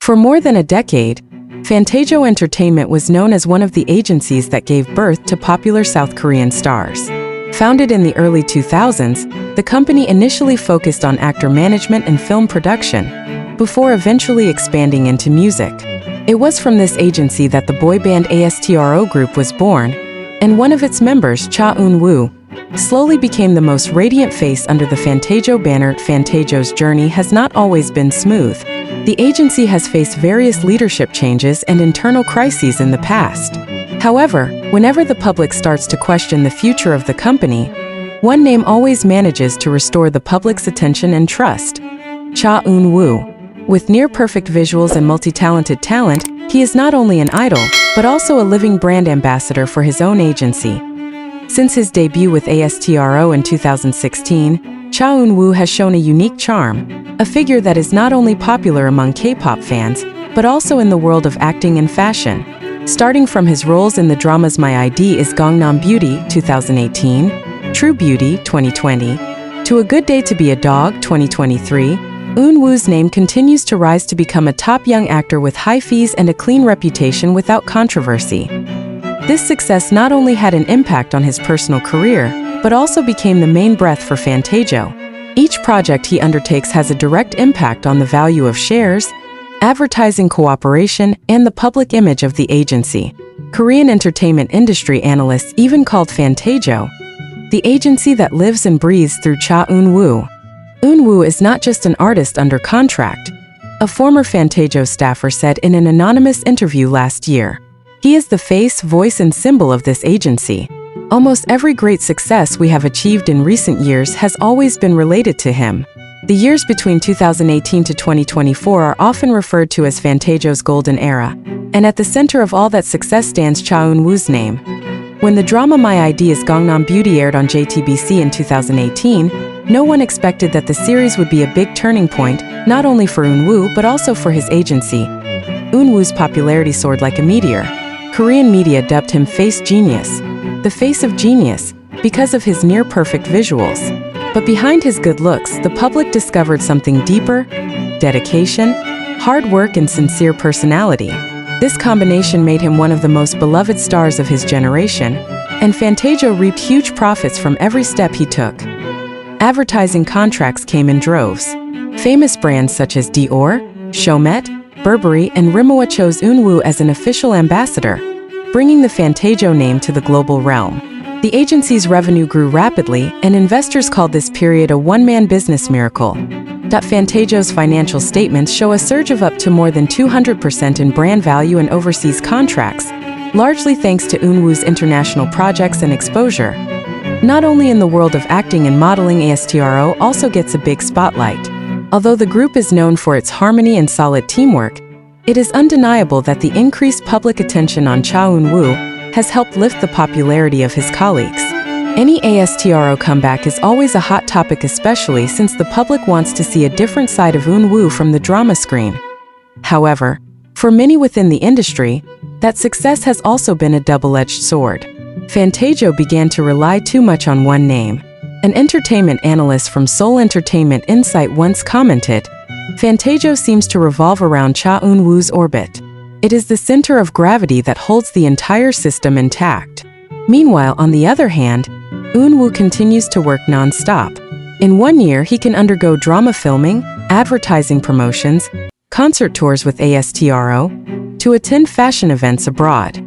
For more than a decade, Fantagio Entertainment was known as one of the agencies that gave birth to popular South Korean stars. Founded in the early 2000s, the company initially focused on actor management and film production, before eventually expanding into music. It was from this agency that the boy band ASTRO group was born, and one of its members, Cha Eun-woo, slowly became the most radiant face under the Fantagio banner. Fantagio's journey has not always been smooth. The agency has faced various leadership changes and internal crises in the past. However, whenever the public starts to question the future of the company, one name always manages to restore the public's attention and trust: Cha Eun-woo. With near-perfect visuals and multi-talented talent, he is not only an idol, but also a living brand ambassador for his own agency. Since his debut with ASTRO in 2016, Cha Eun-woo has shown a unique charm, a figure that is not only popular among K-pop fans, but also in the world of acting and fashion. Starting from his roles in the dramas My ID is Gangnam Beauty 2018, True Beauty 2020, to A Good Day to Be a Dog 2023, Eun-woo's name continues to rise to become a top young actor with high fees and a clean reputation without controversy. This success not only had an impact on his personal career, but also became the main breath for Fantagio. Each project he undertakes has a direct impact on the value of shares, advertising cooperation, and the public image of the agency. Korean entertainment industry analysts even called Fantagio the agency that lives and breathes through Cha Eun-woo. Eun-woo is not just an artist under contract, a former Fantagio staffer said in an anonymous interview last year. He is the face, voice, and symbol of this agency. Almost every great success we have achieved in recent years has always been related to him. The years between 2018 to 2024 are often referred to as Fantagio's golden era, and at the center of all that success stands Cha Eun-woo's name. When the drama My ID is Gangnam Beauty aired on JTBC in 2018, no one expected that the series would be a big turning point, not only for Eun-woo but also for his agency. Eun-woo's popularity soared like a meteor. Korean media dubbed him Face Genius, the face of genius, because of his near-perfect visuals. But behind his good looks, the public discovered something deeper: dedication, hard work, and sincere personality. This combination made him one of the most beloved stars of his generation, and Fantagio reaped huge profits from every step he took. Advertising contracts came in droves. Famous brands such as Dior, Chomet, Burberry, and Rimmel chose Eun-woo as an official ambassador, bringing the Fantagio name to the global realm. The agency's revenue grew rapidly, and investors called this period a one-man business miracle. Fantagio's financial statements show a surge of up to more than 200% in brand value and overseas contracts, largely thanks to Eun-woo's international projects and exposure. Not only in the world of acting and modeling, ASTRO also gets a big spotlight. Although the group is known for its harmony and solid teamwork, it is undeniable that the increased public attention on Cha Eun-woo has helped lift the popularity of his colleagues. Any ASTRO comeback is always a hot topic, especially since the public wants to see a different side of Eun-woo from the drama screen. However, for many within the industry, that success has also been a double-edged sword. Fantagio began to rely too much on one name. An entertainment analyst from Seoul Entertainment Insight once commented, "Fantagio seems to revolve around Cha Eun-woo's orbit. It is the center of gravity that holds the entire system intact." Meanwhile, on the other hand, Eun-woo continues to work non-stop. In 1 year, he can undergo drama filming, advertising promotions, concert tours with ASTRO, to attend fashion events abroad.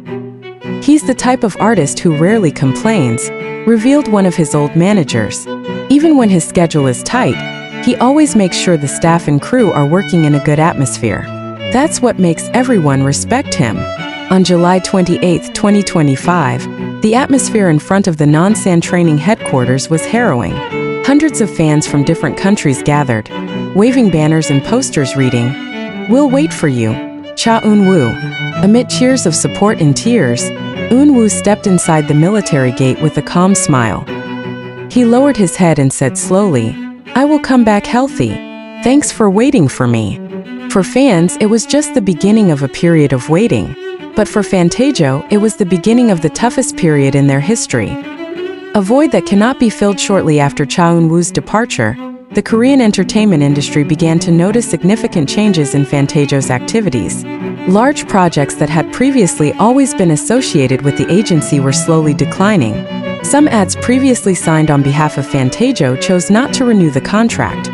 He's the type of artist who rarely complains, revealed one of his old managers. Even when his schedule is tight, he always makes sure the staff and crew are working in a good atmosphere. That's what makes everyone respect him. On July 28, 2025, the atmosphere in front of the Nonsan training headquarters was harrowing. Hundreds of fans from different countries gathered, waving banners and posters reading, "We'll wait for you, Cha Eun-woo." Amid cheers of support and tears, Eun-woo stepped inside the military gate with a calm smile. He lowered his head and said slowly, "I will come back healthy. Thanks for waiting for me." For fans, it was just the beginning of a period of waiting. But for Fantagio, it was the beginning of the toughest period in their history. A void that cannot be filled. Shortly after Cha Eun-woo's departure, the Korean entertainment industry began to notice significant changes in Fantagio's activities. Large projects that had previously always been associated with the agency were slowly declining. Some ads previously signed on behalf of Fantagio chose not to renew the contract.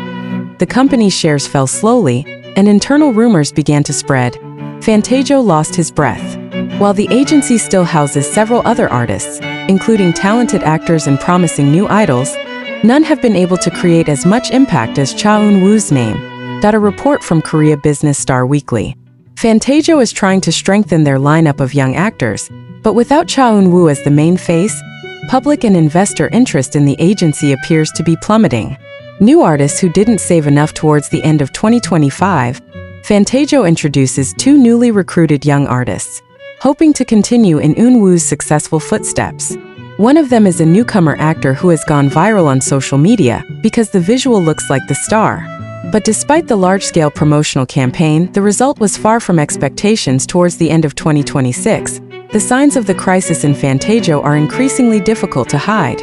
The company's shares fell slowly, and internal rumors began to spread. Fantagio lost his breath. While the agency still houses several other artists, including talented actors and promising new idols, none have been able to create as much impact as Cha Eun-woo's name, a report from Korea Business Star Weekly. Fantagio is trying to strengthen their lineup of young actors, but without Cha Eun-woo as the main face, public and investor interest in the agency appears to be plummeting. New artists who didn't save enough towards the end of 2025, Fantagio introduces two newly recruited young artists, hoping to continue in Eun-woo's successful footsteps. One of them is a newcomer actor who has gone viral on social media because the visual looks like the star. But despite the large-scale promotional campaign, the result was far from expectations. Towards the end of 2026, the signs of the crisis in Fantagio are increasingly difficult to hide.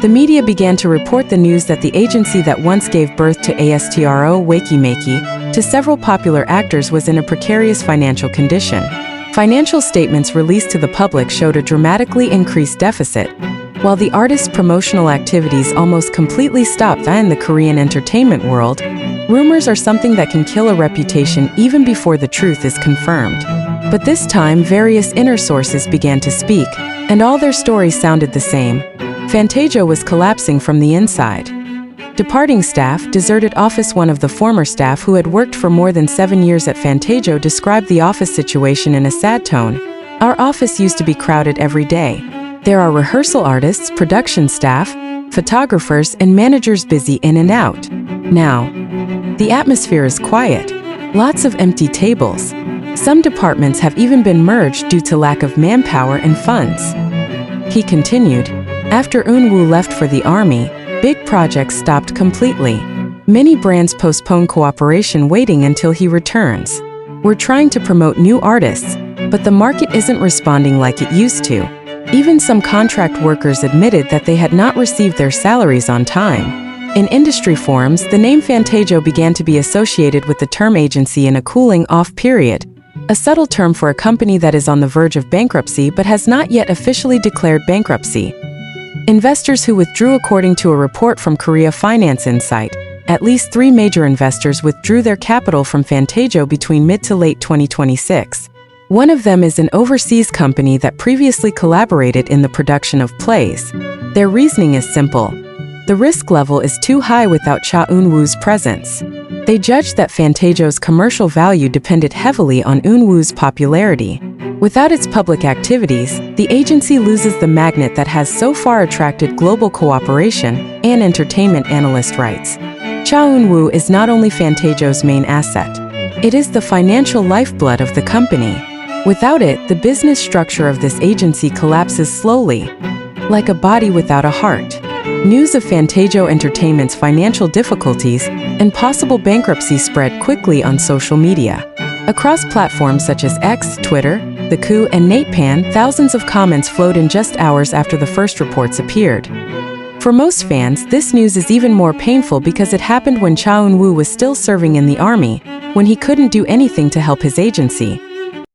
The media began to report the news that the agency that once gave birth to Astro Wakimeki to several popular actors was in a precarious financial condition. Financial statements released to the public showed a dramatically increased deficit, while the artist's promotional activities almost completely stopped in the Korean entertainment world. Rumors are something that can kill a reputation even before the truth is confirmed. But this time, various inner sources began to speak, and all their stories sounded the same. Fantagio was collapsing from the inside. Departing staff, deserted office. One of the former staff who had worked for more than 7 years at Fantagio described the office situation in a sad tone. Our office used to be crowded every day. There are rehearsal artists, production staff, photographers, and managers busy in and out. Now, the atmosphere is quiet. Lots of empty tables. Some departments have even been merged due to lack of manpower and funds. He continued, after Eun-woo left for the army, big projects stopped completely. Many brands postpone cooperation waiting until he returns. We're trying to promote new artists, but the market isn't responding like it used to. Even some contract workers admitted that they had not received their salaries on time. In industry forums, the name Fantagio began to be associated with the term agency in a cooling-off period, a subtle term for a company that is on the verge of bankruptcy but has not yet officially declared bankruptcy. Investors who withdrew. According to a report from Korea Finance Insight, at least 3 major investors withdrew their capital from Fantagio between mid to late 2026. One of them is an overseas company that previously collaborated in the production of plays. Their reasoning is simple. The risk level is too high without Cha Eun-woo's presence. They judged that Fantagio's commercial value depended heavily on Eun-woo's popularity. Without its public activities, the agency loses the magnet that has so far attracted global cooperation and entertainment analyst writes. Cha Eun-woo is not only Fantagio's main asset. It is the financial lifeblood of the company. Without it, the business structure of this agency collapses slowly, like a body without a heart. News of Fantagio Entertainment's financial difficulties and possible bankruptcy spread quickly on social media. Across platforms such as X, Twitter, The Coup, and Natepan, thousands of comments flowed in just hours after the first reports appeared. For most fans, this news is even more painful because it happened when Cha Eun-woo was still serving in the army, when he couldn't do anything to help his agency.